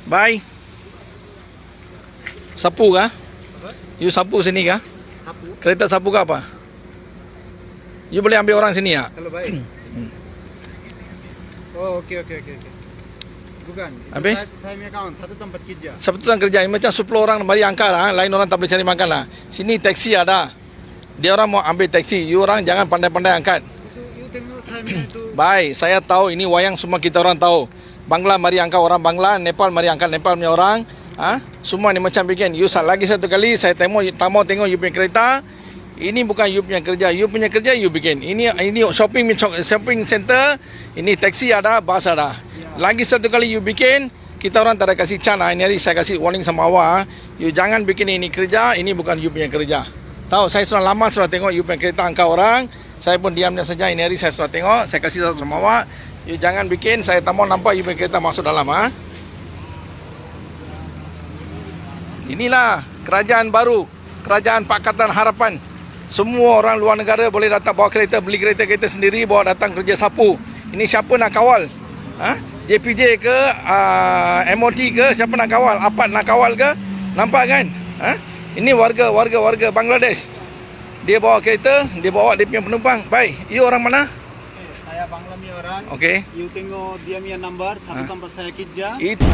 Bye. Sapu kah? Apa? You sapu sini kah? Sapu. Kereta sapu kah apa? You boleh ambil orang sini ya? Kalau baik. Oh, okey. Bukan. Itu Habis? saya punya kawan, satu tempat kerja. Sabtu kerja ini macam 10 orang mari angkat lah. Lain orang tak boleh cari makan lah. Sini taksi ada. Dia orang mau ambil taksi. You orang jangan pandai-pandai angkat. Itu you tengok saya punya itu. Baik, saya tahu ini wayang semua kita orang tahu. Bangla mari angkat orang Bangla, Nepal mari angkat Nepal punya orang. Semua ni macam bikin. You lagi satu kali saya tengok you punya kereta. Ini bukan you punya kerja. You punya kerja you bikin. Ini shopping center. Ini taksi ada, bas ada. Lagi satu kali you bikin, kita orang tak ada kasih can. Ini hari saya kasih warning sama awak. You jangan bikin ini kerja, ini bukan you punya kerja. Tahu, saya sudah lama tengok you punya kereta angkat orang. Saya pun diamnya saja. Ini hari saya sudah tengok, saya kasih tahu sama awak. You jangan bikin, saya tak mau nampak you punya kereta masuk dalam. Inilah kerajaan baru, kerajaan Pakatan Harapan. Semua orang luar negara boleh datang bawa kereta, beli kereta sendiri, bawa datang kerja sapu. Ini siapa nak kawal? JPJ ke, MOT ke, siapa nak kawal? Apat nak kawal ke? Nampak kan? Ini warga Bangladesh. Dia bawa kereta, dia bawa dia punya penumpang. Baik, you orang mana? Saya Bangla punya orang. Okey. You tengok dia punya number, satu tempat saya kerja. Itu